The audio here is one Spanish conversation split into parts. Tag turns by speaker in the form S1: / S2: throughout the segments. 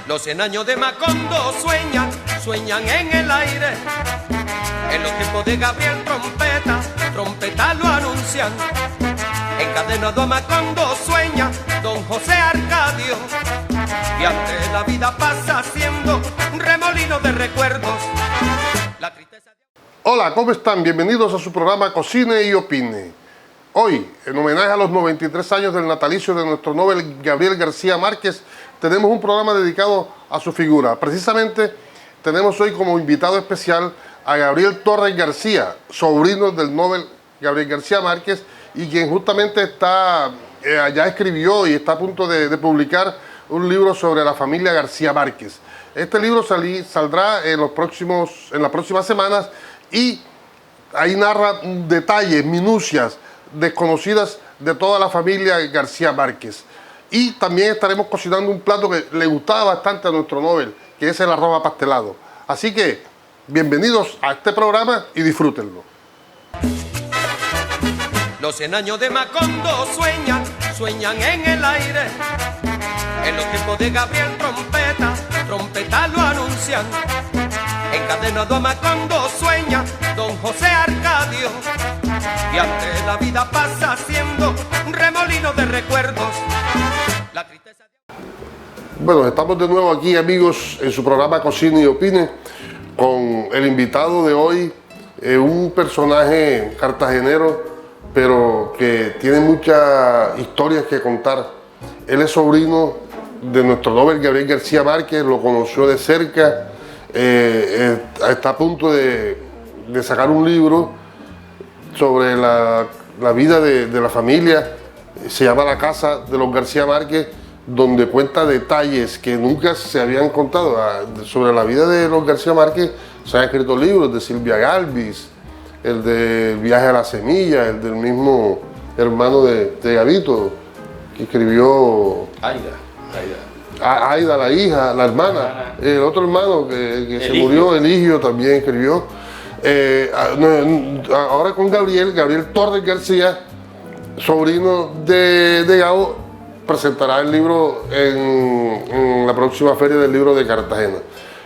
S1: Los 100 años de Macondo sueñan, sueñan en el aire. En los tiempos de Gabriel Trompeta, trompeta lo anuncian. Encadenado a Macondo sueña don José Arcadio. Y ante la vida pasa siendo un remolino de recuerdos. La tristeza...
S2: Hola, ¿cómo están? Bienvenidos a su programa Cocine y Opine. Hoy, en homenaje a los 93 años del natalicio de nuestro Nobel Gabriel García Márquez, tenemos un programa dedicado a su figura. Precisamente, tenemos hoy como invitado especial a Gabriel Torres García, sobrino del Nobel Gabriel García Márquez, y quien justamente ya escribió y está a punto de publicar un libro sobre la familia García Márquez. Este libro saldrá en las próximas semanas y ahí narra detalles, minucias desconocidas de toda la familia García Márquez. Y también estaremos cocinando un plato que le gustaba bastante a nuestro Nobel, que es el arroz apastelado. Así que, bienvenidos a este programa y disfrútenlo.
S1: Los 100 años de Macondo sueñan, sueñan en el aire. En los tiempos de Gabriel Trompeta, trompeta lo anuncian. Encadenado a Macondo sueña don José Arcadio. Y ante la vida pasa siendo un remolino de recuerdos. La tristeza...
S2: Bueno, estamos de nuevo aquí, amigos, en su programa Cocina y Opine, con el invitado de hoy, un personaje cartagenero, pero que tiene muchas historias que contar. Él es sobrino de nuestro Nobel Gabriel García Márquez, lo conoció de cerca, está a punto de sacar un libro sobre la vida de la familia. Se llama La Casa de los García Márquez, donde cuenta detalles que nunca se habían contado sobre la vida de los García Márquez. Se han escrito libros de Silvia Galvis, el de Viaje a la Semilla, el del mismo hermano de Gabito, que escribió Aida, la hija, la hermana, el otro hermano que se murió, Eligio, también escribió. Ahora con Gabriel Torres García, sobrino de Gabo, presentará el libro en la próxima Feria del Libro de Cartagena.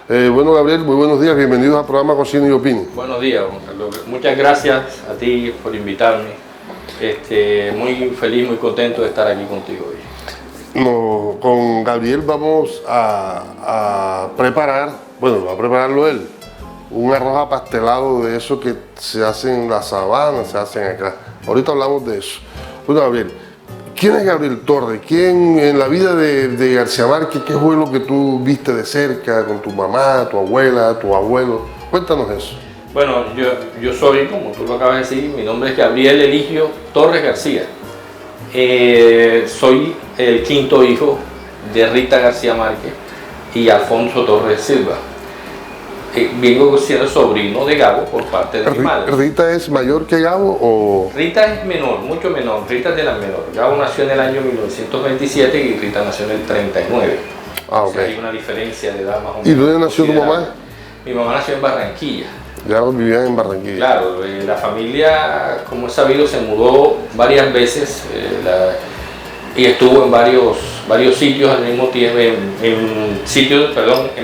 S2: Bueno, Gabriel, muy buenos días, bienvenidos al programa Cocina y Opine.
S3: Buenos días, Gonzalo. Muchas gracias a ti por invitarme. Muy feliz, muy contento de estar aquí contigo hoy.
S2: Con Gabriel vamos a preparar, bueno, va a prepararlo él, un arroz apastelado de eso que se hace en la sabana, se hacen acá. Ahorita hablamos de eso. Bueno, Gabriel, ¿quién es Gabriel Torres? ¿Quién en la vida de García Márquez, qué fue lo que tú viste de cerca con tu mamá, tu abuela, tu abuelo? Cuéntanos eso.
S3: Bueno, yo soy, como tú lo acabas de decir, mi nombre es Gabriel Eligio Torres García. Soy el quinto hijo de Rita García Márquez y Alfonso Torres Silva. Vengo siendo sobrino de Gabo por parte de mi madre.
S2: ¿Rita es mayor que Gabo o...?
S3: Rita es menor, mucho menor. Rita es de la menor. Gabo nació en el año 1927 y Rita nació en el 39.
S2: Ah, ok.
S3: O sea, hay una diferencia de edad más o menos.
S2: ¿Y dónde nació tu mamá?
S3: Mi mamá nació en Barranquilla.
S2: Ya vivían en Barranquilla.
S3: Claro, la familia, como es sabido, se mudó varias veces y estuvo en varios sitios al mismo tiempo, en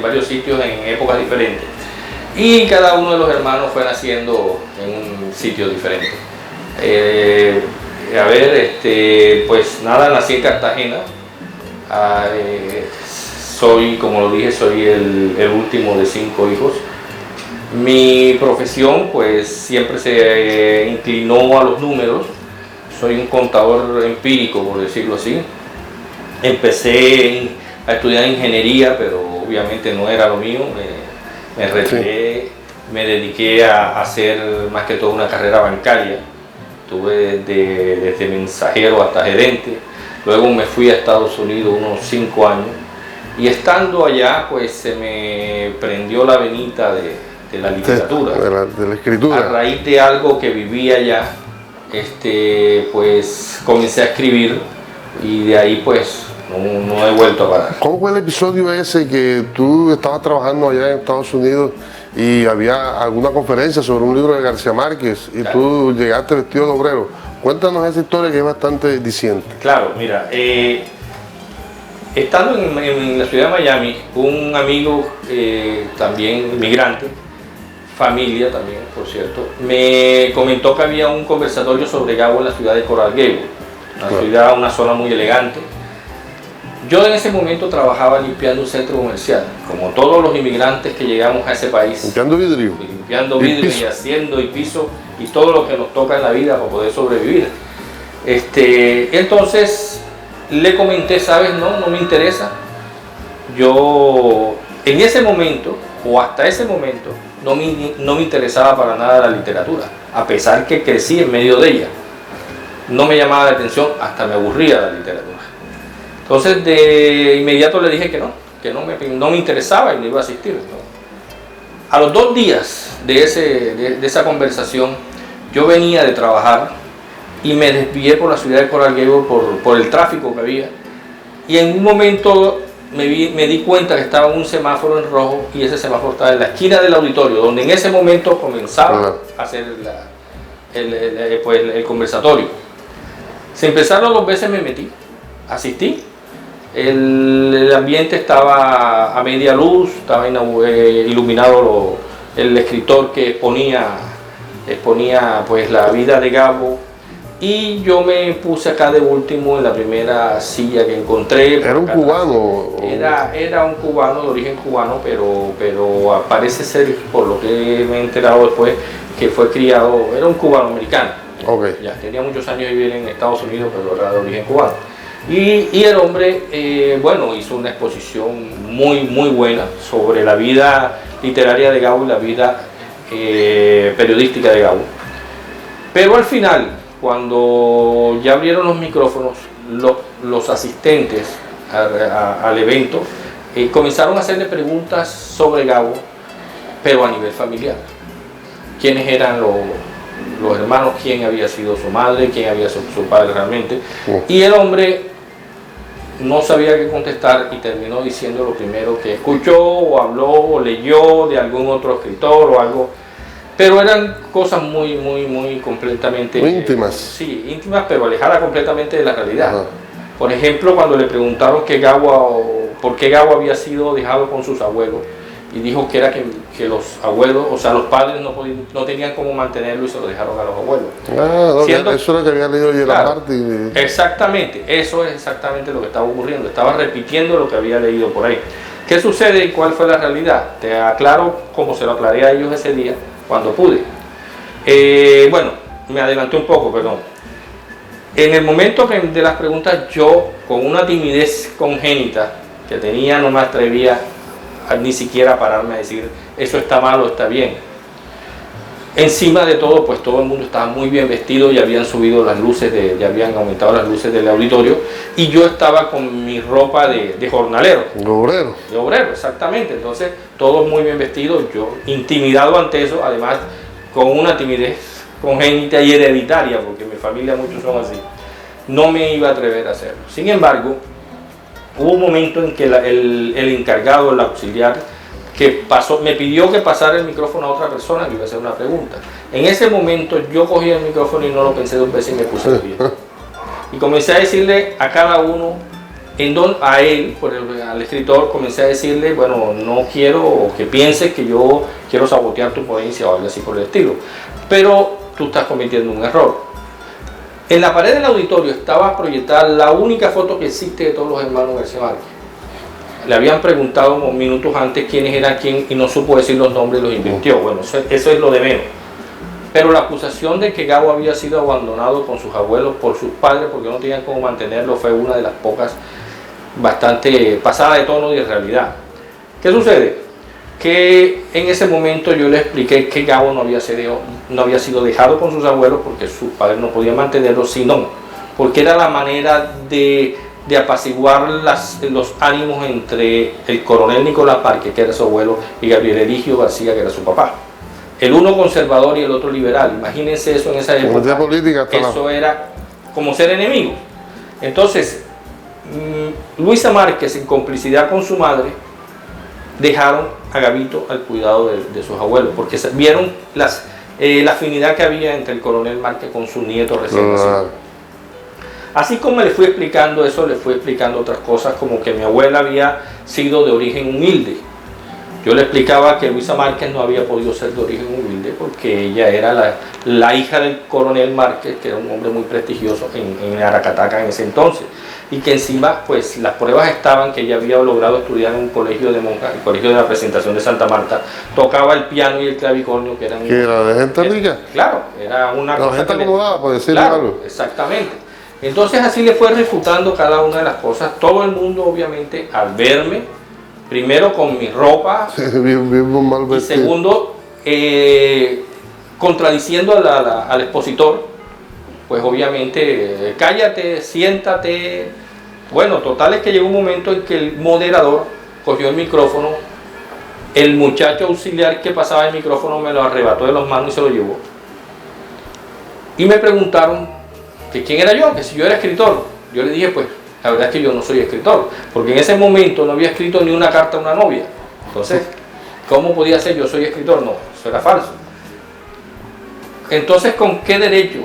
S3: varios sitios en épocas diferentes. Y cada uno de los hermanos fue naciendo en un sitio diferente. Pues nada, nací en Cartagena. Como lo dije, soy el último de 5 hijos. Mi profesión pues siempre se inclinó a los números. Soy un contador empírico, por decirlo así. Empecé a estudiar ingeniería, pero obviamente no era lo mío. Me retiré, sí. Me dediqué a hacer más que todo una carrera bancaria. Tuve desde mensajero hasta gerente. Luego me fui a Estados Unidos unos 5 años. Y estando allá, pues se me prendió la venita de la literatura.
S2: De la escritura.
S3: A raíz de algo que vivía allá, pues comencé a escribir y de ahí pues no he vuelto a parar.
S2: ¿Cómo fue el episodio ese que tú estabas trabajando allá en Estados Unidos y había alguna conferencia sobre un libro de García Márquez y claro, tú llegaste vestido de obrero? Cuéntanos esa historia que es bastante diciente.
S3: Claro, mira, Estando en la ciudad de Miami, un amigo también inmigrante, familia también, por cierto, me comentó que había un conversatorio sobre Gabo en la ciudad de Coral Gables, una zona muy elegante. Yo en ese momento trabajaba limpiando un centro comercial, como todos los inmigrantes que llegamos a ese país.
S2: Limpiando vidrio.
S3: Limpiando vidrio y haciendo y piso y todo lo que nos toca en la vida para poder sobrevivir. Entonces le comenté, ¿sabes? No me interesa. Yo en ese momento, o hasta ese momento, no me interesaba para nada la literatura, a pesar que crecí en medio de ella. No me llamaba la atención, hasta me aburría la literatura. Entonces de inmediato le dije que no me interesaba y no iba a asistir, ¿no? A los 2 días de esa conversación, yo venía de trabajar y me desvié por la ciudad de Coral Gables por el tráfico que había, y en un momento me di cuenta que estaba un semáforo en rojo, y ese semáforo estaba en la esquina del auditorio, donde en ese momento comenzaba a hacer el conversatorio. Se empezaron 2 veces, me metí, asistí. El ambiente estaba a media luz, estaba iluminado el escritor que exponía pues la vida de Gabo, y yo me puse acá de último en la primera silla que encontré.
S2: ¿Era un cubano?
S3: Era un cubano, de origen cubano, pero parece ser, por lo que me he enterado después, que fue criado, era un cubano americano.
S2: Okay.
S3: Ya tenía muchos años de vivir en Estados Unidos, pero era de origen cubano. Y el hombre, hizo una exposición muy buena sobre la vida literaria de Gabo y la vida periodística de Gabo. Pero al final, cuando ya abrieron los micrófonos, los asistentes al evento comenzaron a hacerle preguntas sobre Gabo, pero a nivel familiar. ¿Quiénes eran los hermanos? ¿Quién había sido su madre? ¿Quién había sido su padre realmente? Y el hombre no sabía qué contestar y terminó diciendo lo primero que escuchó o habló o leyó de algún otro escritor o algo. Pero eran cosas muy completamente...
S2: Muy íntimas.
S3: Sí, íntimas, pero alejadas completamente de la realidad.
S2: Ajá.
S3: Por ejemplo, cuando le preguntaron por qué Gabo había sido dejado con sus abuelos, y dijo que era que los abuelos, o sea, los padres no tenían cómo mantenerlo y se lo dejaron a los abuelos.
S2: Eso es lo que había leído yo en la parte.
S3: Exactamente, eso es exactamente lo que estaba ocurriendo. Estaba repitiendo lo que había leído por ahí. ¿Qué sucede y cuál fue la realidad? Te aclaro como se lo aclaré a ellos ese día, cuando pude. Bueno, me adelanté un poco, perdón. En el momento de las preguntas, yo, con una timidez congénita que tenía, no me atrevía ni siquiera a pararme a decir eso está mal o está bien. Encima de todo, pues todo el mundo estaba muy bien vestido y habían subido las luces, ya habían aumentado las luces del auditorio, y yo estaba con mi ropa de jornalero.
S2: De obrero.
S3: De obrero, exactamente. Entonces, todos muy bien vestidos, yo intimidado ante eso, además con una timidez congénita y hereditaria, porque en mi familia muchos son así. No me iba a atrever a hacerlo. Sin embargo, hubo un momento en que el encargado, el auxiliar, me pidió que pasara el micrófono a otra persona que iba a hacer una pregunta. En ese momento yo cogí el micrófono y no lo pensé 2 veces y me puse de pie. Y comencé a decirle a cada uno, a él, al escritor, comencé a decirle, bueno, no quiero que pienses que yo quiero sabotear tu ponencia o algo así por el estilo, pero tú estás cometiendo un error. En la pared del auditorio estaba proyectada la única foto que existe de todos los hermanos García Márquez. Le habían preguntado minutos antes quiénes eran quién y no supo decir los nombres y los invirtió. Bueno, eso es lo de menos. Pero la acusación de que Gabo había sido abandonado con sus abuelos por sus padres porque no tenían cómo mantenerlo fue una de las pocas bastante pasada de tono y de realidad. ¿Qué sucede? Que en ese momento yo le expliqué que Gabo no había sido dejado con sus abuelos porque sus padres no podían mantenerlo, sino porque era la manera de apaciguar los ánimos entre el coronel Nicolás Parque, que era su abuelo, y Gabriel Eligio García, que era su papá. El uno conservador y el otro liberal. Imagínense eso en esa época. Eso era como ser enemigos. Entonces, Luisa Márquez, en complicidad con su madre, dejaron a Gabito al cuidado de sus abuelos, porque vieron la afinidad que había entre el coronel Márquez con su nieto recién nacido. Así como le fui explicando eso, le fui explicando otras cosas, como que mi abuela había sido de origen humilde. Yo le explicaba que Luisa Márquez no había podido ser de origen humilde porque ella era la hija del coronel Márquez, que era un hombre muy prestigioso en Aracataca en ese entonces. Y que encima, pues las pruebas estaban que ella había logrado estudiar en un colegio de monjas, el colegio de la Presentación de Santa Marta, tocaba el piano y el clavicornio, que eran...
S2: ¿Que era de gente rica?
S3: Claro, era una
S2: cosa gente acomodada, por decirlo algo.
S3: Exactamente. Entonces así le fue refutando cada una de las cosas. Todo el mundo, obviamente, al verme, primero con mi ropa,
S2: bien mal
S3: y segundo, contradiciendo al expositor, pues obviamente, cállate, siéntate. Bueno, total es que llegó un momento en que el moderador cogió el micrófono, el muchacho auxiliar que pasaba el micrófono me lo arrebató de las manos y se lo llevó. Y me preguntaron que quién era yo, que si yo era escritor. Yo le dije, pues, la verdad es que yo no soy escritor, porque en ese momento no había escrito ni una carta a una novia. Entonces, ¿cómo podía ser yo soy escritor? No, eso era falso. Entonces, ¿con qué derecho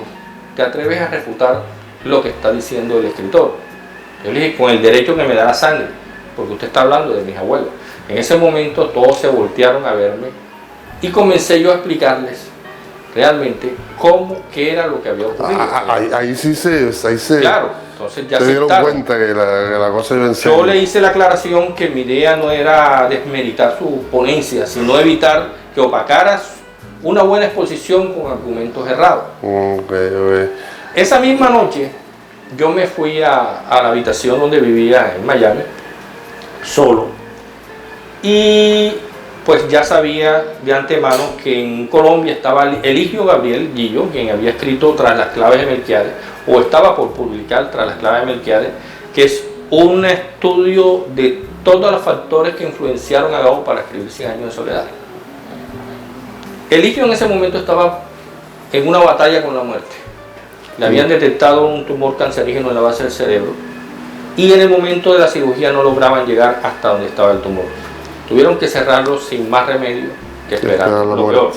S3: te atreves a refutar lo que está diciendo el escritor? Yo le dije, con el derecho que me da la sangre, porque usted está hablando de mis abuelos. En ese momento todos se voltearon a verme y comencé yo a explicarles realmente qué era lo que había ocurrido.
S2: Ahí se
S3: claro, entonces ya
S2: se dieron
S3: aceptaron.
S2: cuenta que la cosa iba en serio.
S3: Yo le hice la aclaración que mi idea no era desmeritar su ponencia, sino evitar que opacaras una buena exposición con argumentos errados.
S2: Okay.
S3: Esa misma noche yo me fui a la habitación donde vivía en Miami, solo, y pues ya sabía de antemano que en Colombia estaba Eligio Gabriel Gillo, quien había escrito Tras las claves de Melquiades, o estaba por publicar Tras las claves de Melquiades, que es un estudio de todos los factores que influenciaron a Gabo para escribir 100 años de soledad. Eligio en ese momento estaba en una batalla con la muerte. Le habían detectado un tumor cancerígeno en la base del cerebro y en el momento de la cirugía no lograban llegar hasta donde estaba el tumor. Tuvieron que cerrarlo sin más remedio que esperar lo peor.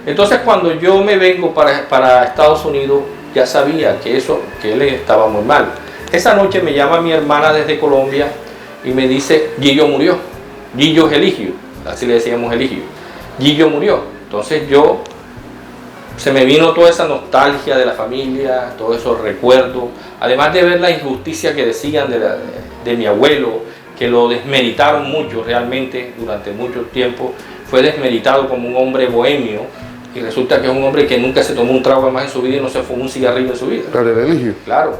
S3: Entonces cuando yo me vengo para Estados Unidos, ya sabía que él estaba muy mal. Esa noche me llama mi hermana desde Colombia y me dice, Gillo murió. Gillo es Eligio, así le decíamos Eligio. Gillo murió. Entonces se me vino toda esa nostalgia de la familia, todos esos recuerdos, además de ver la injusticia que decían de mi abuelo, que lo desmeritaron mucho realmente durante mucho tiempo. Fue desmeritado como un hombre bohemio y resulta que es un hombre que nunca se tomó un trago más en su vida y no se fumó un cigarrillo en su vida.
S2: Gabriel Eligio.
S3: Claro,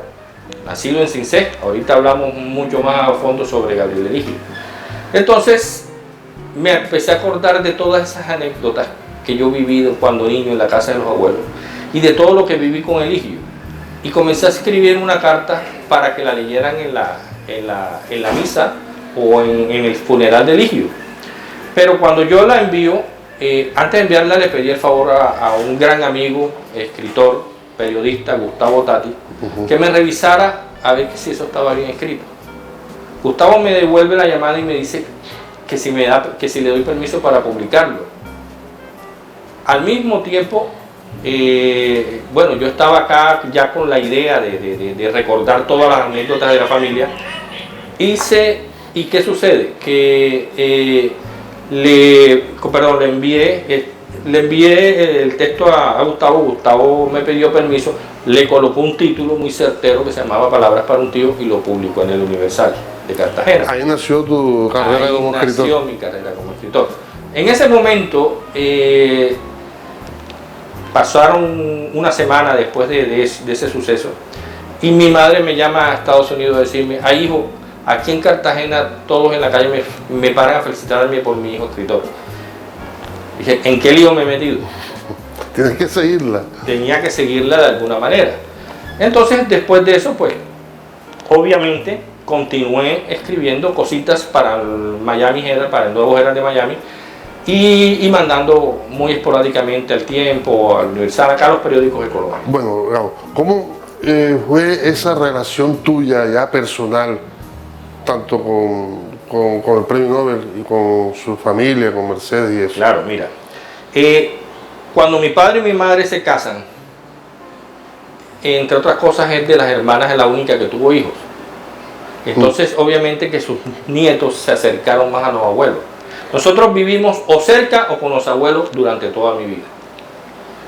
S3: nacido en Cincé. Ahorita hablamos mucho más a fondo sobre Gabriel Eligio. Entonces me empecé a acordar de todas esas anécdotas que yo viví cuando niño en la casa de los abuelos y de todo lo que viví con Eligio, y comencé a escribir una carta para que la leyeran en la misa o en el funeral de Eligio. Pero cuando yo la envío, antes de enviarla le pedí el favor a un gran amigo, escritor, periodista, Gustavo Tati, que me revisara a ver si eso estaba bien escrito. Gustavo me devuelve la llamada y me dice que si le doy permiso para publicarlo. Al mismo tiempo, bueno, yo estaba acá ya con la idea de recordar todas las anécdotas de la familia. ¿Y qué sucede? Que le envié el texto a Gustavo. Gustavo me pidió permiso, le colocó un título muy certero que se llamaba Palabras para un tío y lo publicó en el Universal de Cartagena.
S2: Ahí nació tu carrera como escritor.
S3: Ahí nació mi carrera como escritor. En ese momento, pasaron una semana después de ese suceso y mi madre me llama a Estados Unidos a decirme, hijo, aquí en Cartagena todos en la calle me paran a felicitarme por mi hijo escritor. Dije, ¿en qué lío me he metido?
S2: Tienes que seguirla.
S3: Tenía que seguirla de alguna manera. Entonces, después de eso, pues, obviamente, continué escribiendo cositas para el Miami Herald, para el Nuevo Herald de Miami, y mandando muy esporádicamente al Tiempo, al Universal, acá a los periódicos de Colombia.
S2: Bueno, Gabo, ¿cómo fue esa relación tuya ya personal, tanto con el Premio Nobel y con su familia, con Mercedes y eso?
S3: Claro, mira, cuando mi padre y mi madre se casan, entre otras cosas, es de las hermanas, es la única que tuvo hijos. Entonces, obviamente que sus nietos se acercaron más a los abuelos. Nosotros vivimos o cerca o con los abuelos durante toda mi vida.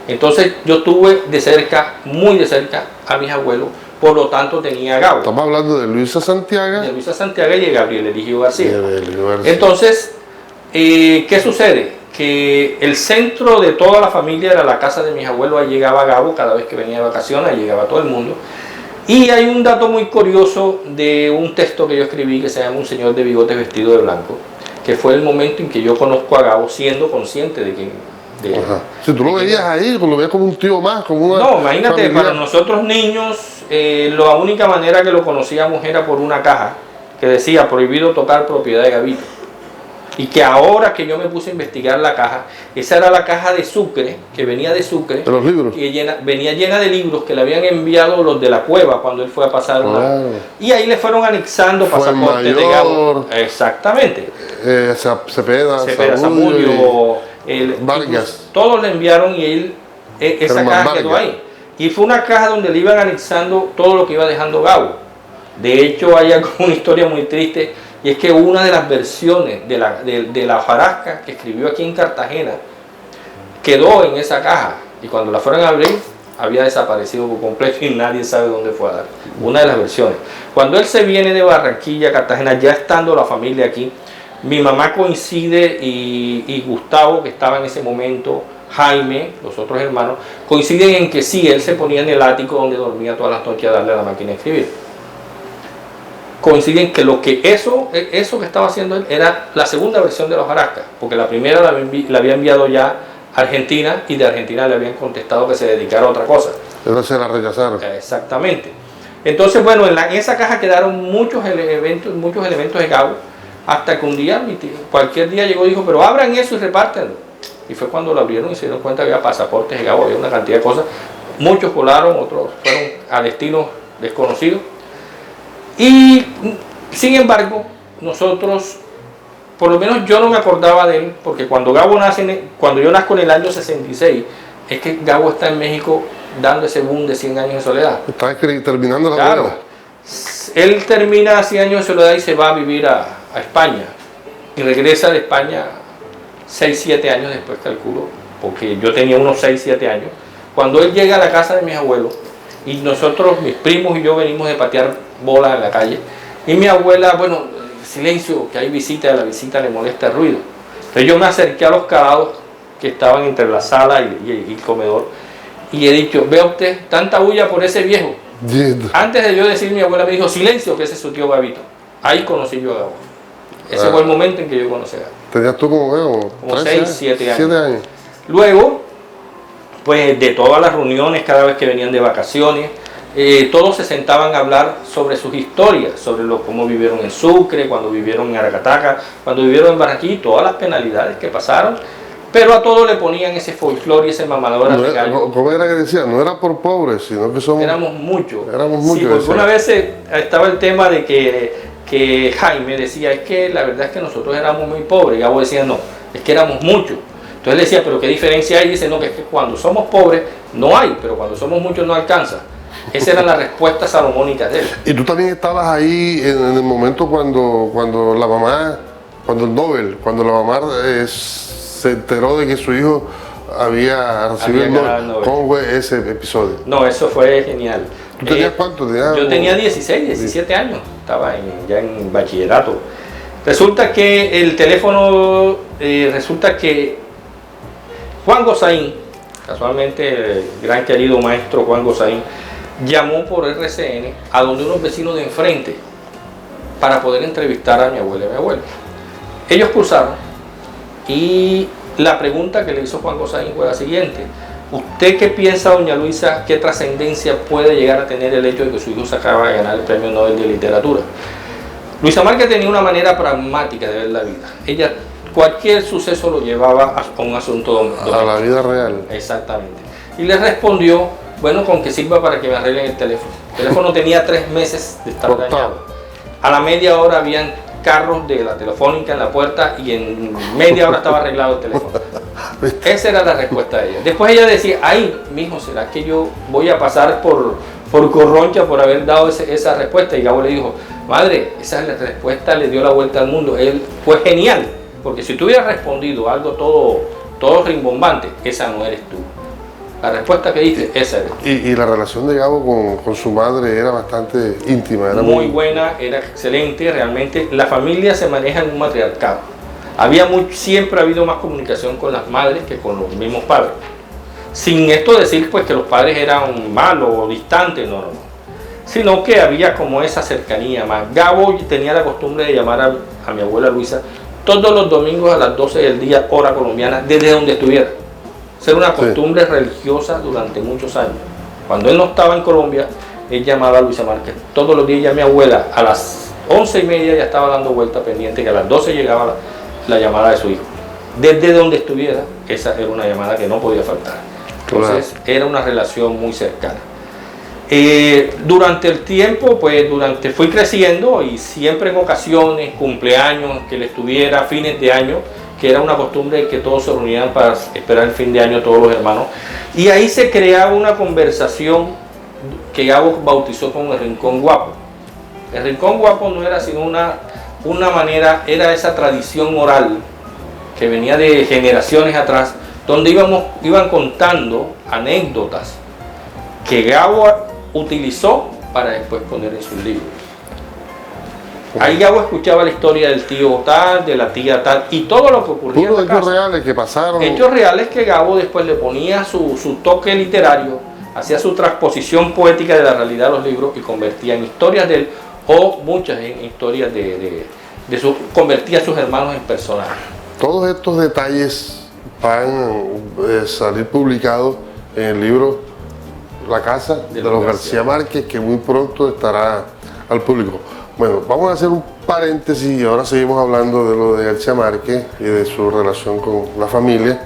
S3: Entonces, yo tuve de cerca, muy de cerca, a mis abuelos, por lo tanto tenía Gabo.
S2: Estamos hablando de Luisa Santiago.
S3: De Luisa Santiago y de Gabriel Eligio García. Entonces, ¿qué sucede? Que el centro de toda la familia era la casa de mis abuelos. Ahí llegaba Gabo cada vez que venía de vacaciones, ahí llegaba todo el mundo. Y hay un dato muy curioso de un texto que yo escribí que se llama Un señor de bigotes vestido de blanco, que fue el momento en que yo conozco a Gabo siendo consciente de que...
S2: Si tú lo veías ahí, lo veías como un tío más, como una...
S3: No, imagínate,
S2: familiar.
S3: para nosotros niños, la única manera que lo conocíamos era por una caja que decía prohibido tocar propiedad de Gabito. Y que ahora que yo me puse a investigar la caja, esa era la caja de Sucre, que venía de Sucre.
S2: De los libros.
S3: Que venía llena de libros que le habían enviado los de la cueva cuando él fue a pasar una... Y ahí le fueron anexando pasaportes de Gabo. Exactamente.
S2: Cepeda,
S3: Zamudio,
S2: Vargas.
S3: Todos le enviaron y él, esa
S2: Herman
S3: caja quedó
S2: Vargas.
S3: ahí. Y fue una caja donde le iban anexando todo lo que iba dejando Gabo. De hecho, hay una historia muy triste, y es que una de las versiones de la hojarasca que escribió aquí en Cartagena quedó en esa caja, y cuando la fueron a abrir había desaparecido por completo y nadie sabe dónde fue a dar. Una de las versiones. Cuando él se viene de Barranquilla, Cartagena, ya estando la familia aquí, mi mamá coincide y Gustavo, que estaba en ese momento, Jaime, los otros hermanos, coinciden en que sí, él se ponía en el ático donde dormía todas las noches a darle a la máquina de escribir. Coinciden que eso que estaba haciendo él era la segunda versión de la hojarasca, porque la primera la había enviado ya a Argentina, y de Argentina le habían contestado que se dedicara a otra cosa.
S2: Entonces se la rechazaron.
S3: Exactamente. Entonces, bueno, en esa caja quedaron muchos elementos de Gabo, hasta que un día, cualquier día llegó y dijo, pero abran eso y repártenlo. Y fue cuando lo abrieron y se dieron cuenta que había pasaportes de Gabo, había una cantidad de cosas. Muchos volaron, otros fueron a destinos desconocidos. Y sin embargo, nosotros, por lo menos yo no me acordaba de él, porque cuando yo nazco en el año 66, es que Gabo está en México dando ese boom de 100 años de soledad.
S2: Está terminando la
S3: Claro.
S2: vida.
S3: Él termina 100 años de soledad y se va a vivir a España. Y regresa de España 6, 7 años después, calculo, porque yo tenía unos 6, 7 años. Cuando él llega a la casa de mis abuelos, y nosotros, mis primos y yo, venimos de patear bolas en la calle, y mi abuela, bueno, silencio, que hay visita, a la visita le molesta el ruido. Entonces yo me acerqué a los calados que estaban entre la sala y el comedor, y he dicho, vea usted, tanta bulla por ese viejo. Antes de yo decir, mi abuela me dijo, silencio, que ese es su tío Gabito. Ahí conocí yo a Gabo. Ese fue el momento en que yo conocí a Gabo.
S2: ¿Tenías tú como
S3: 6, 7 años.
S2: 7 años.
S3: Luego, pues de todas las reuniones, cada vez que venían de vacaciones, todos se sentaban a hablar sobre sus historias, sobre cómo vivieron en Sucre, cuando vivieron en Aracataca, cuando vivieron en Barranquilla, todas las penalidades que pasaron, pero a todos le ponían ese folclore y ese mamador de gallo.
S2: ¿Cómo era que decía? No era por pobres, sino que somos...
S3: Éramos muchos.
S2: Éramos muchos.
S3: Sí, porque una vez estaba el tema de que Jaime decía, es que la verdad es que nosotros éramos muy pobres, y Gabo decía, no, es que éramos muchos. Entonces él decía, pero ¿qué diferencia hay? Y dice, no, que es que cuando somos pobres no hay, pero cuando somos muchos no alcanza. Esa era la respuesta salomónica de él.
S2: Y tú también estabas ahí en el momento cuando la mamá, cuando la mamá se enteró de que su hijo había recibido el Nobel. ¿Cómo fue ese episodio?
S3: No, eso fue genial.
S2: ¿Tú tenías cuánto?
S3: Yo tenía 16, 17 años, estaba ya en bachillerato. Resulta que el teléfono, Juan Gozaín, casualmente el gran querido maestro Juan Gozaín, llamó por RCN a donde unos vecinos de enfrente para poder entrevistar a mi abuela y mi abuelo. Ellos cruzaron y la pregunta que le hizo Juan Gozaín fue la siguiente: ¿usted qué piensa, doña Luisa, qué trascendencia puede llegar a tener el hecho de que su hijo se acaba de ganar el Premio Nobel de Literatura? Luisa Márquez tenía una manera pragmática de ver la vida. Ella cualquier suceso lo llevaba a un asunto doméstico.
S2: A la vida real.
S3: Exactamente. Y le respondió, bueno, con que sirva para que me arreglen el teléfono. El teléfono tenía 3 meses de estar dañado. A la media hora habían carros de la Telefónica en la puerta y en media hora estaba arreglado el teléfono. Esa era la respuesta de ella. Después ella decía, ay, mijo, ¿será que yo voy a pasar por corroncha por haber dado esa respuesta? Y Gabo le dijo, madre, esa respuesta le dio la vuelta al mundo. Él fue genial, porque si tú hubieras respondido algo todo rimbombante, esa no eres tú. La respuesta que diste, esa eres tú.
S2: Y la relación de Gabo con su madre era bastante íntima. Era
S3: muy buena, era excelente. Realmente la familia se maneja en un matriarcado. Siempre ha habido más comunicación con las madres que con los mismos padres. Sin esto decir pues que los padres eran malos o distantes, no. Sino que había como esa cercanía más. Gabo tenía la costumbre de llamar a mi abuela Luisa todos los domingos a las 12 del día, hora colombiana, desde donde estuviera. Era una costumbre religiosa durante muchos años. Cuando él no estaba en Colombia, él llamaba a Luisa Márquez todos los días. Ya mi abuela a las 11:30 ya estaba dando vuelta pendiente, que a las 12 llegaba la llamada de su hijo. Desde donde estuviera, esa era una llamada que no podía faltar. Entonces era una relación muy cercana. Durante el tiempo, pues fui creciendo y siempre en ocasiones, cumpleaños, que él estuviera, fines de año, que era una costumbre que todos se reunían para esperar el fin de año, todos los hermanos. Y ahí se creaba una conversación que Gabo bautizó como el Rincón Guapo. El Rincón Guapo no era sino una manera, era esa tradición oral que venía de generaciones atrás, donde iban contando anécdotas que Gabo utilizó para después poner en sus libros. Ahí Gabo escuchaba la historia del tío tal, de la tía tal, y todo lo que ocurría en la casa.
S2: Hechos reales que pasaron.
S3: Hechos reales que Gabo después le ponía su toque literario, hacía su transposición poética de la realidad de los libros y convertía en historias de él, o muchas en historias convertía a sus hermanos en personajes.
S2: Todos estos detalles van a salir publicados en el libro La Casa de los García Márquez, que muy pronto estará al público. Bueno, vamos a hacer un paréntesis y ahora seguimos hablando de lo de García Márquez y de su relación con la familia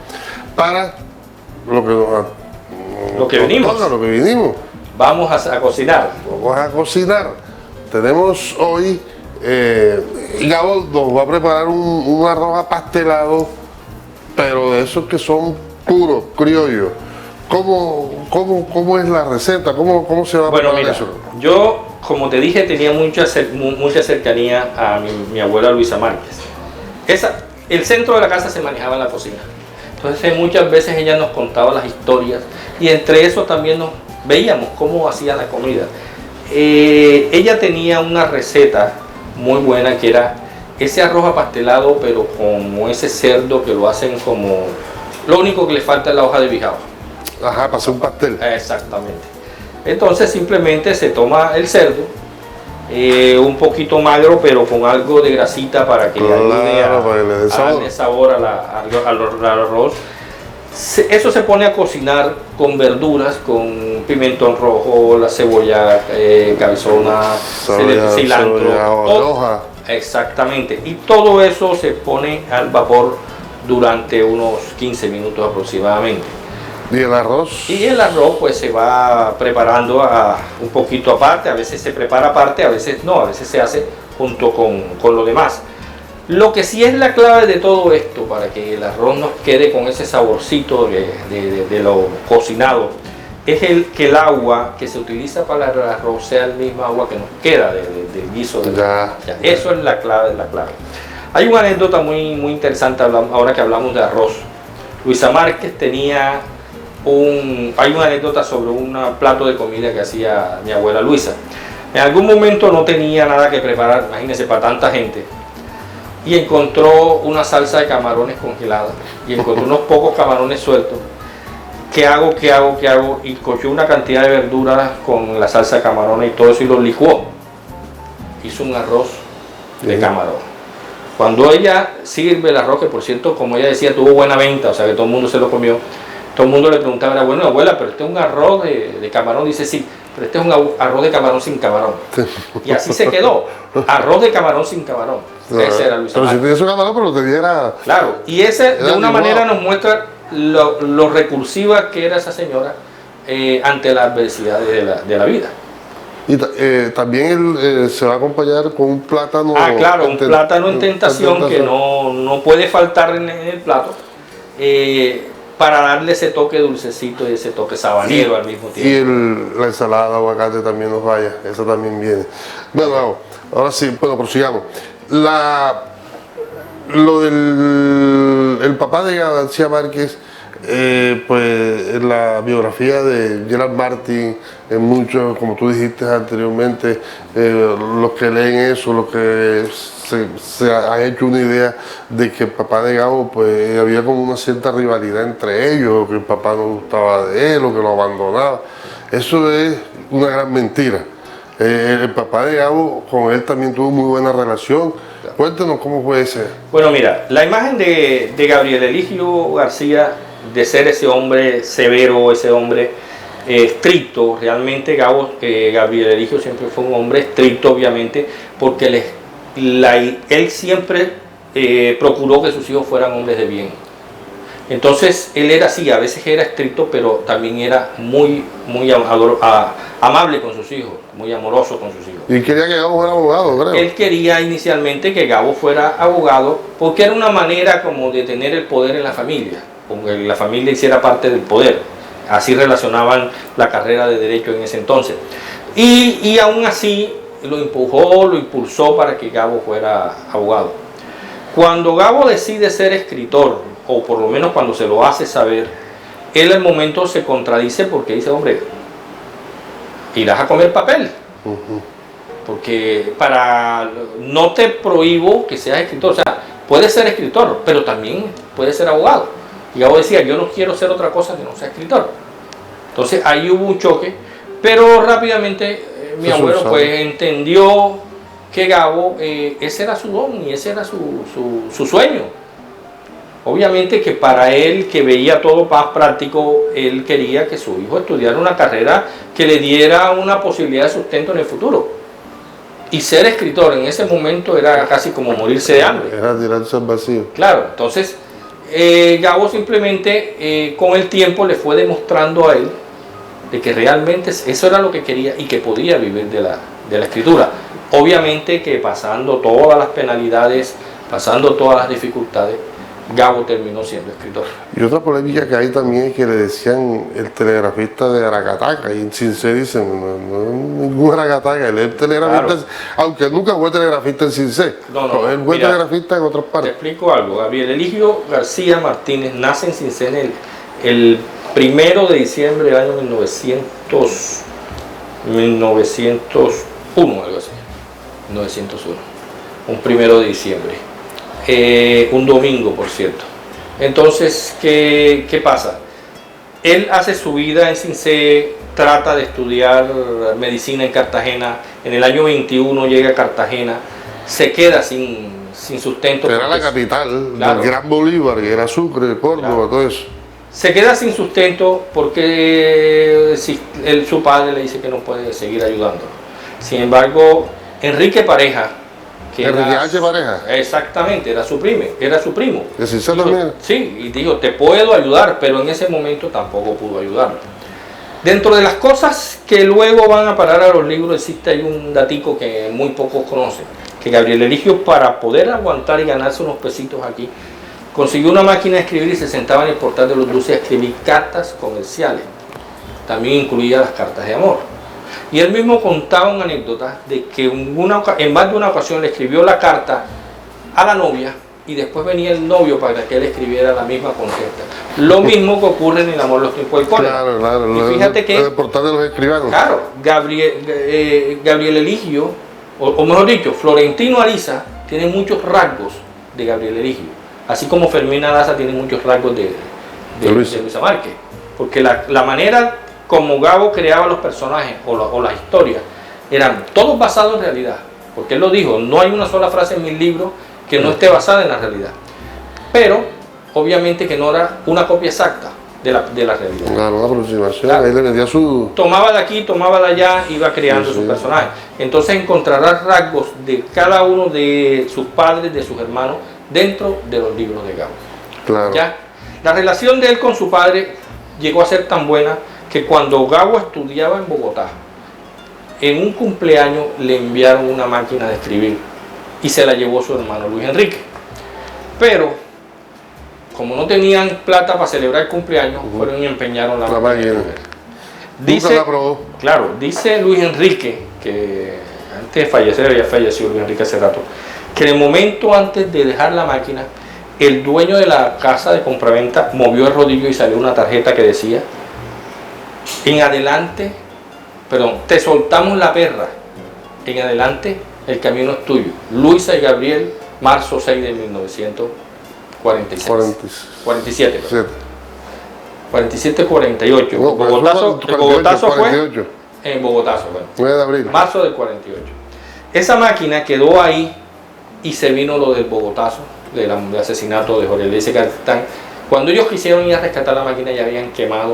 S2: para lo que vinimos.
S3: Vamos a cocinar.
S2: Vamos a cocinar. Tenemos hoy, Gabo nos va a preparar un arroz apastelado, pero de esos que son puros, criollos. ¿Cómo es la receta? ¿Cómo se va a preparar eso?
S3: Yo, como te dije, tenía mucha cercanía a mi abuela Luisa Márquez. El centro de la casa se manejaba en la cocina. Entonces muchas veces ella nos contaba las historias y entre eso también nos veíamos cómo hacía la comida. Ella tenía una receta muy buena que era ese arroz apastelado, pero como ese cerdo que lo hacen como... Lo único que le falta es la hoja de bijao.
S2: Ajá, para hacer un pastel.
S3: Exactamente. Entonces simplemente se toma el cerdo, un poquito magro, pero con algo de grasita para que ayude a darle sabor al arroz. Eso se pone a cocinar con verduras, con pimentón rojo, la cebolla cabezona, cilantro,
S2: hoja.
S3: Exactamente. Y todo eso se pone al vapor durante unos 15 minutos aproximadamente.
S2: ¿Y el arroz?
S3: Y el arroz pues se va preparando un poquito aparte, a veces se prepara aparte, a veces no, a veces se hace junto con lo demás. Lo que sí es la clave de todo esto, para que el arroz nos quede con ese saborcito de lo cocinado, es que el agua que se utiliza para el arroz sea el mismo agua que nos queda del guiso. Eso es la clave de la clave. Hay una anécdota muy interesante ahora que hablamos de arroz. Luisa Márquez hay una anécdota sobre un plato de comida que hacía mi abuela Luisa. En algún momento no tenía nada que preparar, imagínense, para tanta gente, y encontró una salsa de camarones congelada y encontró unos pocos camarones sueltos. ¿Qué hago? Y cogió una cantidad de verduras con la salsa de camarones y todo eso y lo licuó. Hizo un arroz de camarón. Cuando ella sirve el arroz, que por cierto, como ella decía, tuvo buena venta, o sea que todo el mundo se lo comió, todo el mundo le preguntaba, bueno, abuela, pero este es un arroz de camarón. Dice, sí, pero este es un arroz de camarón sin camarón. Y así se quedó, arroz de camarón sin camarón. Ese era Luisa Márquez.
S2: Pero si tenía su camarón, pero tenía...
S3: Claro, y ese de una manera nos muestra lo recursiva que era esa señora ante la adversidad de la vida.
S2: Y también él se va a acompañar con un plátano.
S3: Claro, un plátano en tentación que no puede faltar en el plato. para darle ese toque dulcecito y ese toque sabanero al mismo tiempo.
S2: Y la ensalada de aguacate también nos falla, esa también viene. Bueno, ahora sí, bueno, prosigamos. Lo del el papá de García Márquez, pues en la biografía de Gerard Martin, en muchos, como tú dijiste anteriormente, los que leen eso, los que se han hecho una idea de que el papá de Gabo, pues había como una cierta rivalidad entre ellos, que el papá no gustaba de él o que lo abandonaba. Eso es una gran mentira. El papá de Gabo con él también tuvo muy buena relación. Cuéntanos cómo fue ese.
S3: Bueno, mira, la imagen de Gabriel Eligio García, de ser ese hombre severo, ese hombre estricto, realmente Gabriel Eligio siempre fue un hombre estricto, obviamente, porque él siempre procuró que sus hijos fueran hombres de bien. Entonces él era así, a veces era estricto, pero también era muy amable con sus hijos, muy amoroso con sus hijos.
S2: Y quería que Gabo fuera abogado, creo.
S3: Él quería inicialmente que Gabo fuera abogado porque era una manera como de tener el poder en la familia, como que la familia hiciera parte del poder. Así relacionaban la carrera de derecho en ese entonces. Y aún así lo impulsó para que Gabo fuera abogado. Cuando Gabo decide ser escritor, o por lo menos cuando se lo hace saber, él al momento se contradice porque dice, hombre, irás a comer papel. Porque no te prohíbo que seas escritor, o sea, puedes ser escritor, pero también puedes ser abogado. Y Gabo decía, yo no quiero ser otra cosa que no sea escritor. Entonces ahí hubo un choque, pero rápidamente mi abuelo pues entendió que Gabo, ese era su don y ese era su sueño. Obviamente que para él, que veía todo más práctico, él quería que su hijo estudiara una carrera que le diera una posibilidad de sustento en el futuro. Y ser escritor en ese momento era casi como morirse de hambre.
S2: Era tirarse al vacío.
S3: Claro, entonces Gabo simplemente con el tiempo le fue demostrando a él de que realmente eso era lo que quería y que podía vivir de la escritura. Obviamente que pasando todas las penalidades, pasando todas las dificultades, Gabo terminó siendo escritor.
S2: Y otra polémica que hay también es que le decían el telegrafista de Aracataca, y en Cincé dicen, no ningún Aracataca, él es el telegrafista, claro. Aunque nunca fue telegrafista en Cincé, él fue telegrafista en otras partes.
S3: Te explico algo. Gabriel Eligio García Martínez nace en Cincé el 1 de diciembre del año 1901, algo así, 1901, un 1 de diciembre. Un domingo, por cierto. Entonces, ¿qué pasa? Él hace su vida en Cincé, trata de estudiar medicina en Cartagena. En el año 21 llega a Cartagena, se queda sin sustento.
S2: Era la capital, claro, del Gran Bolívar, que era Sucre, Córdoba, claro, todo eso.
S3: Se queda sin sustento porque su padre le dice que no puede seguir ayudándolo. Sin embargo, Enrique Pareja,
S2: Enrique H. Pareja.
S3: Exactamente, era su primo.
S2: ¿De Cincé también?
S3: Sí, y dijo, te puedo ayudar, pero en ese momento tampoco pudo ayudarlo. Dentro de las cosas que luego van a parar a los libros, existe ahí un datico que muy pocos conocen, que Gabriel Eligio, para poder aguantar y ganarse unos pesitos aquí, consiguió una máquina de escribir y se sentaba en el portal de los Dulces a escribir cartas comerciales. También incluía las cartas de amor. Y él mismo contaba una anécdota de que en más de una ocasión le escribió la carta a la novia y después venía el novio para que él escribiera la misma contesta. Lo mismo que ocurre en El amor, los tiempos del cólera.
S2: Claro.
S3: Y fíjate que
S2: el portal de los escribanos.
S3: Claro, Gabriel Eligio, o mejor dicho, Florentino Ariza tiene muchos rasgos de Gabriel Eligio, así como Fermín Daza tiene muchos rasgos de Luisa Márquez, porque la manera como Gabo creaba los personajes o las historias eran todos basados en realidad, porque él lo dijo, no hay una sola frase en mis libros que no esté basada en la realidad, pero obviamente que no era una copia exacta de la realidad.
S2: Claro, una aproximación,
S3: claro.
S2: Ahí le metía su...
S3: Tomaba de aquí, tomaba de allá, iba creando sus personajes. Entonces encontrarás rasgos de cada uno de sus padres, de sus hermanos, dentro de los libros de Gabo.
S2: Claro.
S3: ¿Ya? La relación de él con su padre llegó a ser tan buena que cuando Gabo estudiaba en Bogotá, en un cumpleaños le enviaron una máquina de escribir y se la llevó su hermano Luis Enrique. Pero como no tenían plata para celebrar el cumpleaños, fueron y empeñaron la máquina.
S2: Nunca la probó.
S3: Claro, dice Luis Enrique, que antes de fallecer, había fallecido Luis Enrique hace rato, que en el momento antes de dejar la máquina, el dueño de la casa de compraventa movió el rodillo y salió una tarjeta que decía: en adelante, perdón, te soltamos la perra, en adelante el camino es tuyo. Luisa y Gabriel, marzo 6 de 1946. 47. 47-48.
S2: No,
S3: el Bogotazo fue en Bogotazo,
S2: 9 de abril.
S3: Marzo del 48. Esa máquina quedó ahí y se vino lo del Bogotazo, del asesinato de Jorge Luis Gaitán. Cuando ellos quisieron ir a rescatar la máquina ya habían quemado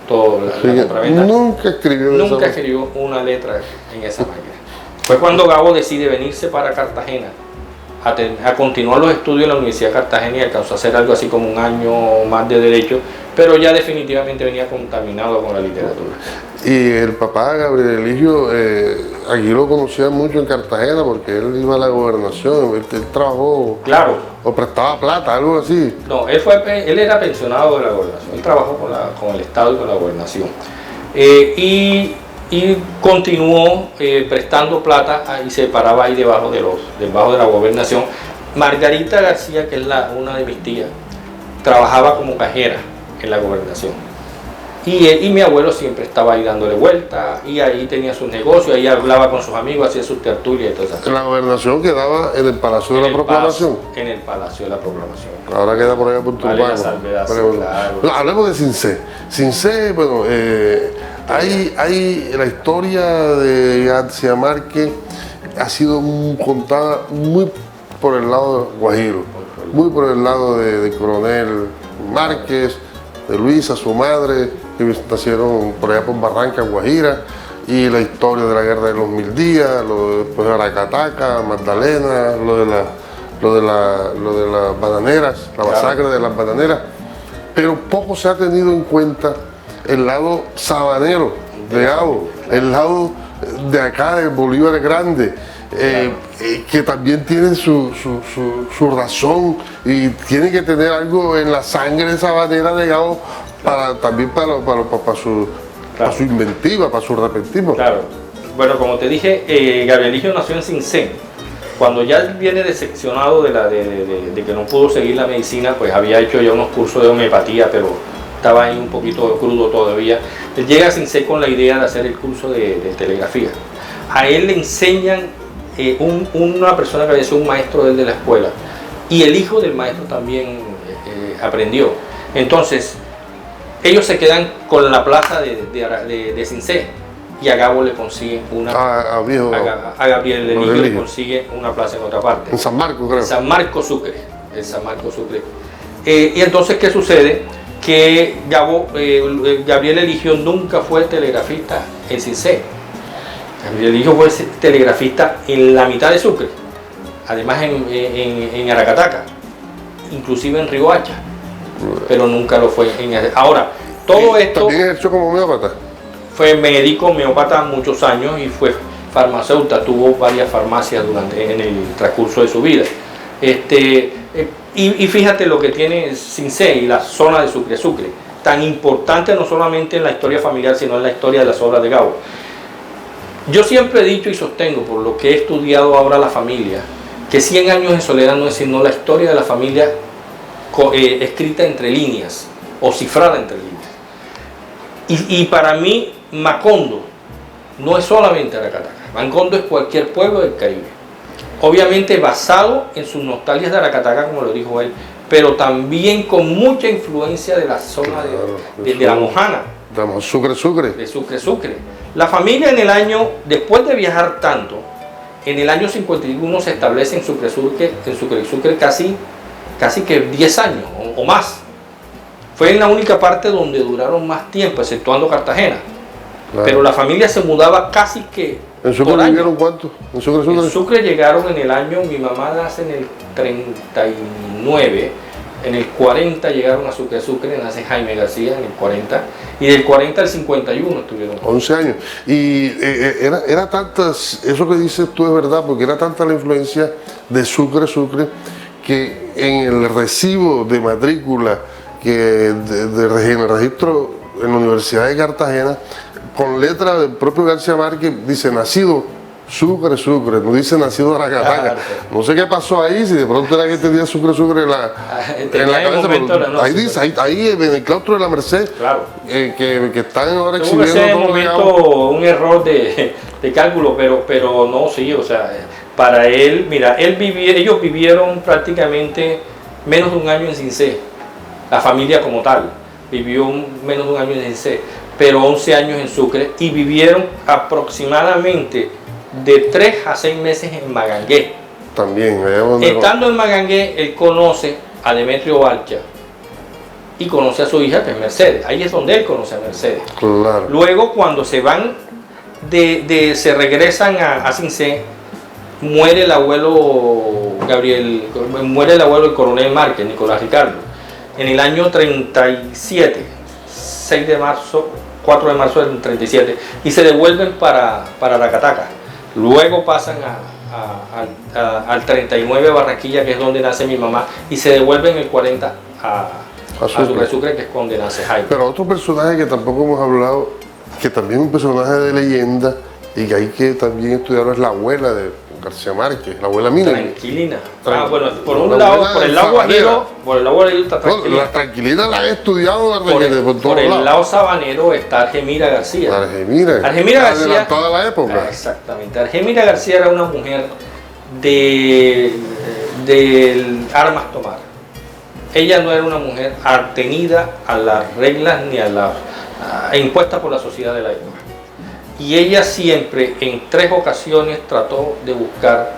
S3: todo la compraventa.
S2: Nunca
S3: escribió una letra en esa máquina. Fue cuando Gabo decide venirse para Cartagena a continuar los estudios en la Universidad de Cartagena y alcanzó a hacer algo así como un año más de derecho, pero ya definitivamente venía contaminado con la literatura.
S2: Y el papá, Gabriel Eligio, aquí lo conocía mucho en Cartagena porque él iba a la gobernación, él trabajó,
S3: claro,
S2: o prestaba plata, algo así.
S3: No, él era pensionado de la gobernación, él trabajó con el Estado y con la gobernación. Y continuó prestando plata y se paraba ahí debajo de la gobernación. Margarita García, que es una de mis tías, trabajaba como cajera en la gobernación. Y mi abuelo siempre estaba ahí dándole vuelta, y ahí tenía sus negocios, ahí hablaba con sus amigos, hacía sus tertulias y todo eso.
S2: La gobernación quedaba en el Palacio de la Proclamación.
S3: En el Palacio de la Proclamación.
S2: Ahora queda por allá por Turbago.
S3: Claro.
S2: No, hablemos de Cincé. Cincé, bueno, hay la historia de García Márquez ha sido contada muy por el lado de Guajiro, muy por el lado de Coronel Márquez, de Luisa, su madre, que nacieron por allá por Barranca, Guajira, y la historia de la Guerra de los 1000 días, lo de Aracataca, Magdalena, lo de las bananeras, la masacre de las bananeras, pero poco se ha tenido en cuenta el lado sabanero de Gabo, el lado de acá de Bolívar el Grande, que también tienen su razón y tiene que tener algo en la sangre sabanera de Gabo también para su inventiva, para su repentismo.
S3: Claro. Bueno, como te dije, Gabriel Eligio nació en Cincén. Cuando ya él viene decepcionado de que no pudo seguir la medicina, pues había hecho ya unos cursos de homeopatía, pero estaba ahí un poquito crudo todavía. Él llega a Cincén con la idea de hacer el curso de telegrafía. A él le enseñan una persona que había sido un maestro de la escuela, y el hijo del maestro también aprendió. Entonces, ellos se quedan con la plaza de Cincén, y a Gabo le consiguen a Gabriel Eligio le consigue una plaza en otra parte.
S2: En San Marcos, creo.
S3: En San Marcos Sucre. Y entonces, ¿qué sucede? Que Gabriel Eligio nunca fue telegrafista en Cincén. Gabriel Eligio fue telegrafista en la mitad de Sucre, además en Aracataca, inclusive en Riohacha, pero nunca lo fue ahora, todo esto...
S2: ¿También ejerció como homeópata?
S3: Fue médico, homeópata muchos años, y fue farmacéutica, tuvo varias farmacias en el transcurso de su vida. Y fíjate lo que tiene Cincén y la zona de Sucre, tan importante no solamente en la historia familiar, sino en la historia de las obras de Gabo. Yo siempre he dicho y sostengo, por lo que he estudiado ahora la familia, que 100 años de soledad no es sino la historia de la familia escrita entre líneas o cifrada entre líneas. Y para mí, Macondo no es solamente Aracataca. Macondo es cualquier pueblo del Caribe. Obviamente basado en sus nostalgias de Aracataca, como lo dijo él, pero también con mucha influencia de la zona de la Mojana.
S2: De Sucre.
S3: De Sucre. La familia después de viajar tanto, en el año 51 se establece en Sucre casi que 10 años o más. Fue en la única parte donde duraron más tiempo, exceptuando Cartagena. Claro. Pero la familia se mudaba casi que
S2: ¿En Sucre vivieron cuánto?
S3: En Sucre llegaron en el año, mi mamá nace en el 39, en el 40 llegaron a Sucre, nace Jaime García en el 40, y del 40 al 51 estuvieron.
S2: 11 años. Y era tantas, eso que dices tú es verdad, porque era tanta la influencia de Sucre, que en el recibo de matrícula en el registro en la Universidad de Cartagena, con letra del propio García Márquez, dice nacido Sucre, Sucre, no dice nacido Aracataca. Claro. No sé qué pasó ahí, si de pronto era que tenía Sucre, Sucre en la cabeza, pero ahí dice, ahí en el claustro de la Merced, claro. que están ahora exhibiendo.
S3: Tuvo que ser en momento un error de cálculo, pero no, sí, o sea, para él, mira, ellos vivieron prácticamente menos de un año en Cincé, la familia como tal, vivió menos de un año en Cincé, pero 11 años en Sucre, y vivieron aproximadamente de 3 a 6 meses en Magangué.
S2: También.
S3: Estando en Magangué, él conoce a Demetrio Balcha y conoce a su hija, que es Mercedes. Ahí es donde él conoce a Mercedes.
S2: Claro.
S3: Luego, cuando se van, se regresan a Cincé, muere el abuelo muere el abuelo del coronel Márquez, Nicolás Ricardo, en el año 37, 6 de marzo, 4 de marzo del 37, y se devuelven para Aracataca. Luego pasan al 39 Barranquilla, que es donde nace mi mamá, y se devuelven el 40 a Sucre, que es donde nace Jaime.
S2: Pero otro personaje que tampoco hemos hablado, que también es un personaje de leyenda y que hay que también estudiarlo, es la abuela de García Márquez, la abuela Mina.
S3: Tranquilina. Bueno, por un lado, por el lado Guajiro, está Tranquilina.
S2: La Tranquilina la he estudiado
S3: por el lado sabanero está Argemira García. Argemira García.
S2: Toda la época.
S3: Exactamente. Argemira García era una mujer del armas tomar. Ella no era una mujer atenida a las reglas ni a las impuestas por la sociedad de la época. Y ella siempre, en 3 ocasiones, trató de buscar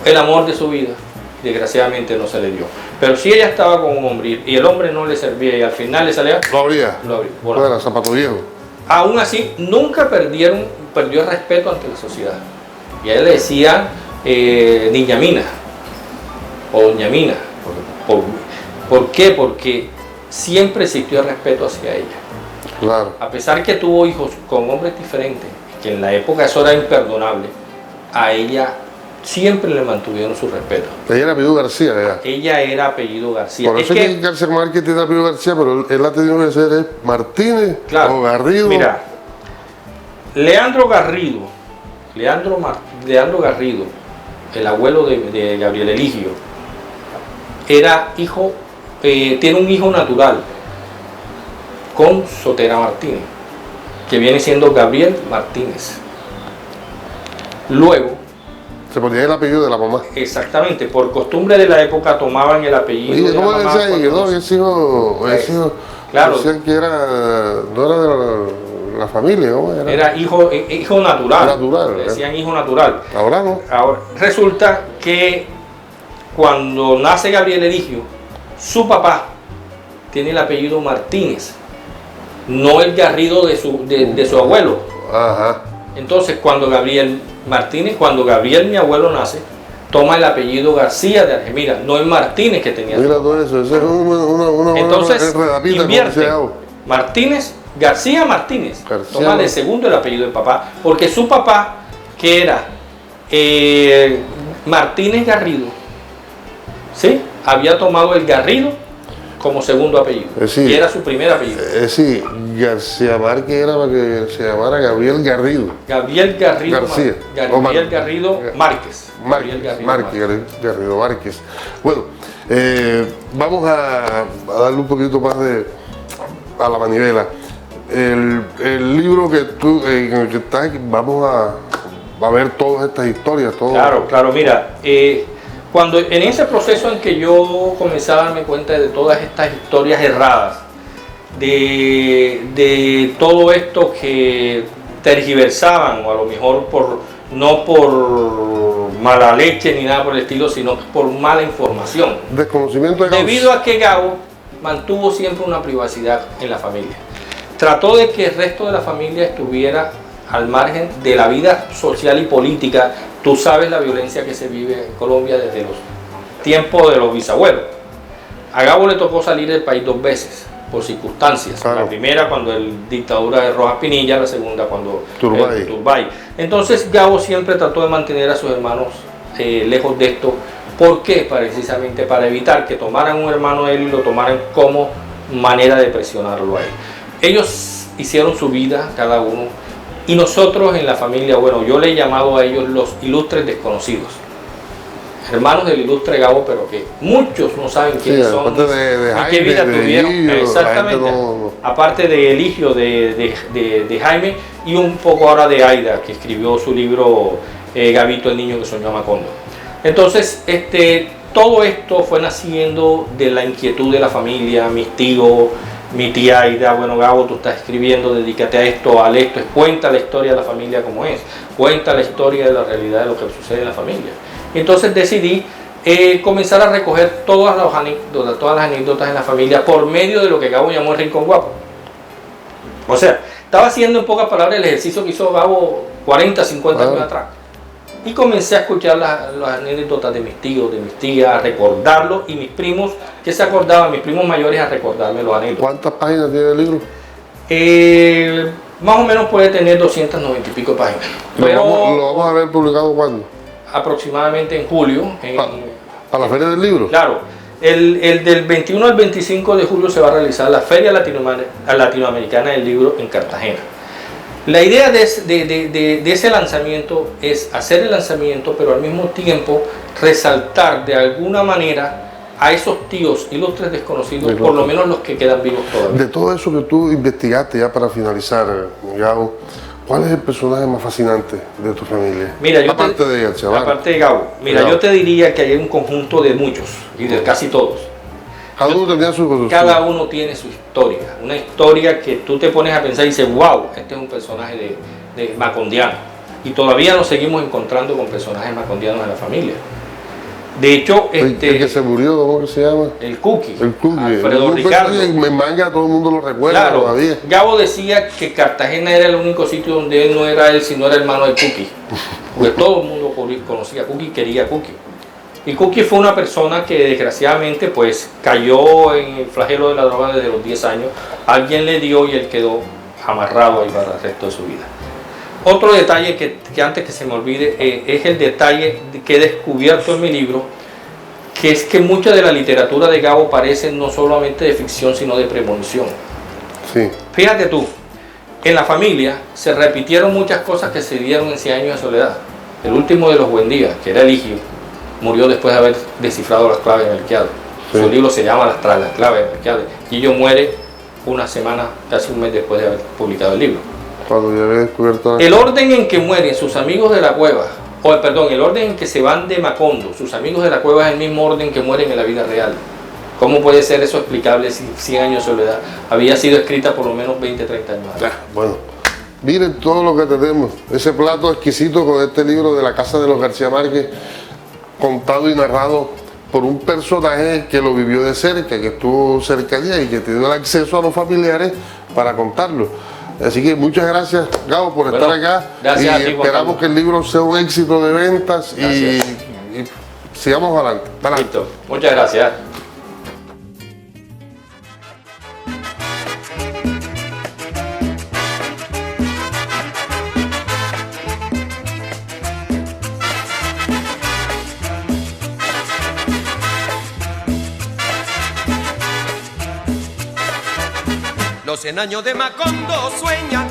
S3: el amor de su vida. Desgraciadamente no se le dio. Pero si ella estaba con un hombre y el hombre no le servía y al final le salía...
S2: Lo abría.
S3: Bueno,
S2: era zapato viejo.
S3: Aún así, nunca perdió el respeto ante la sociedad. Y a él le decían Niña Mina o Doña Mina. ¿Por qué? Porque siempre existió el respeto hacia ella.
S2: Claro.
S3: A pesar que tuvo hijos con hombres diferentes, que en la época eso era imperdonable, a ella siempre le mantuvieron su respeto.
S2: Ella era apellido García, ¿verdad?
S3: Ella era apellido García.
S2: Por eso es que García Márquez tiene apellido García, pero él ha tenido que ser Martínez, claro, o Garrido.
S3: Mira, Leandro Garrido, el abuelo de Gabriel Eligio, era hijo, tiene un hijo natural con Sotera Martínez, que viene siendo Gabriel Martínez. Luego
S2: se ponía el apellido de la mamá.
S3: Exactamente, por costumbre de la época tomaban el apellido de la mamá.
S2: ¿Cómo decía? No, ese hijo, claro, decían que no era de la familia, ¿no?
S3: Era hijo natural.
S2: Natural.
S3: Decían hijo natural.
S2: Ahora no.
S3: Ahora, resulta que cuando nace Gabriel Eligio, su papá tiene el apellido Martínez, no el Garrido de su abuelo.
S2: Ajá.
S3: Entonces, cuando Gabriel, mi abuelo, nace, toma el apellido García de Argemira, no el Martínez que tenía.
S2: Mira todo eso, esa es una
S3: entonces, invierte Martínez, García Martínez, toma de segundo el apellido del papá, porque su papá, que era Martínez Garrido, ¿sí? Había tomado el Garrido como segundo apellido, y era su primer apellido.
S2: Sí, García Márquez era para que se llamara Gabriel Garrido.
S3: Gabriel Garrido
S2: García.
S3: Gabriel Garrido Márquez.
S2: Garrido Márquez. Bueno, vamos a darle un poquito más a la manivela. El libro que en el que estás, vamos a ver todas estas historias.
S3: Claro, mira. Cuando en ese proceso en que yo comencé a darme cuenta de todas estas historias erradas, de todo esto que tergiversaban, o a lo mejor no por mala leche ni nada por el estilo, sino por mala información.
S2: Desconocimiento de causa.
S3: Debido a que Gabo mantuvo siempre una privacidad en la familia. Trató de que el resto de la familia estuviera al margen de la vida social y política. Tú sabes la violencia que se vive en Colombia desde los tiempos de los bisabuelos. A Gabo le tocó salir del país 2 veces, por circunstancias. Claro. La primera cuando la dictadura de Rojas Pinilla, la segunda cuando Turbay. Entonces Gabo siempre trató de mantener a sus hermanos lejos de esto, ¿Por qué? Precisamente para evitar que tomaran un hermano de él y lo tomaran como manera de presionarlo a él. Ellos hicieron su vida, cada uno, y nosotros en la familia, bueno, yo le he llamado a ellos los ilustres desconocidos. Hermanos del ilustre Gabo, pero que muchos no saben quiénes son,
S2: y
S3: qué vida tuvieron.
S2: Eligio,
S3: exactamente. Aparte de Eligio, de Jaime, y un poco ahora de Aida, que escribió su libro Gabito, el niño que soñó a Macondo. Entonces, todo esto fue naciendo de la inquietud de la familia, mis tíos, mi tía Aida. Bueno, Gabo, tú estás escribiendo, dedícate a esto, cuenta la historia de la familia como es, cuenta la historia de la realidad de lo que sucede en la familia. Entonces decidí comenzar a recoger todas las anécdotas en la familia por medio de lo que Gabo llamó el Rincón Guapo. O sea, estaba haciendo en pocas palabras el ejercicio que hizo Gabo 40, 50 años atrás. Y comencé a escuchar las anécdotas de mis tíos, de mis tías, a recordarlo, y mis primos, que se acordaban, mis primos mayores, a recordarme los anécdotas.
S2: ¿Cuántas páginas tiene el libro?
S3: Más o menos puede tener 290 y pico páginas.
S2: ¿Lo vamos a ver publicado cuándo?
S3: Aproximadamente en julio.
S2: ¿A la Feria del Libro?
S3: Claro. El del 21 al 25 de julio se va a realizar la Feria Latinoamericana del Libro en Cartagena. La idea de ese lanzamiento es hacer el lanzamiento, pero al mismo tiempo resaltar de alguna manera a esos tíos ilustres desconocidos, por lo menos los que quedan vivos todavía.
S2: De todo eso que tú investigaste, ya para finalizar, Gabo, ¿cuál es el personaje más fascinante de tu familia?
S3: Mira,
S2: aparte de García Márquez.
S3: Aparte de Gabo. Mira, yo te diría que hay un conjunto de muchos, y de casi todos.
S2: Cada uno tenía su...
S3: Cada uno tiene su historia, una historia que tú te pones a pensar y dices, wow, este es un personaje de macondiano. Y todavía nos seguimos encontrando con personajes macondianos en la familia. De hecho,
S2: el que se murió, ¿cómo que se llama?
S3: El Cookie.
S2: El Cookie.
S3: Alfredo Ricardo.
S2: En Manga todo el mundo lo recuerda,
S3: claro,
S2: todavía.
S3: Gabo decía que Cartagena era el único sitio donde él no era él, sino era hermano de Cookie. Porque todo el mundo conocía a Cookie y quería a Cookie. Y Cookie fue una persona que desgraciadamente pues cayó en el flagelo de la droga desde los 10 años. Alguien le dio y él quedó amarrado ahí para el resto de su vida. Otro detalle que antes que se me olvide es el detalle que he descubierto en mi libro, que es que mucha de la literatura de Gabo parece no solamente de ficción, sino de premonición.
S2: Sí.
S3: Fíjate tú, en la familia se repitieron muchas cosas que se dieron en 100 años de soledad. El último de los Buendía, que era Eligio, murió después de haber descifrado las claves de Melquiades. Sí. Su libro se llama Las claves de Melquiades. Y Gillo muere una semana, casi un mes después de haber publicado el libro.
S2: Cuando ya había descubierto...
S3: El orden en que mueren sus amigos de la cueva, el orden en que se van de Macondo, sus amigos de la cueva, es el mismo orden que mueren en la vida real. ¿Cómo puede ser eso explicable si 100 años de soledad había sido escrita por lo menos 20, 30 años atrás?
S2: Bueno, miren todo lo que tenemos. Ese plato exquisito con este libro de La Casa de los García Márquez, contado y narrado por un personaje que lo vivió de cerca, que estuvo cercanía y que tiene el acceso a los familiares para contarlo. Así que muchas gracias, Gabo, por estar acá.
S3: Gracias
S2: y
S3: a ti,
S2: esperamos que el libro sea un éxito de ventas y sigamos adelante.
S3: Listo. Muchas gracias.
S1: Los 100 años de Macondo sueñan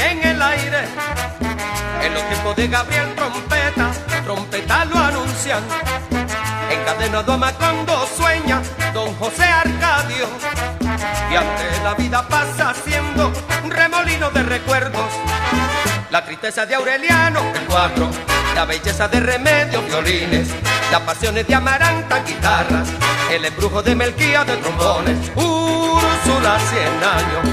S1: en el aire. En los tiempos de Gabriel trompeta lo anuncian. Encadenado a Macondo sueña don José Arcadio. Y ante la vida pasa siendo un remolino de recuerdos. La tristeza de Aureliano, el cuatro, la belleza de Remedios, violines, las pasiones de Amaranta, guitarras, el embrujo de Melquía de trombones. Úrsula, 100 años,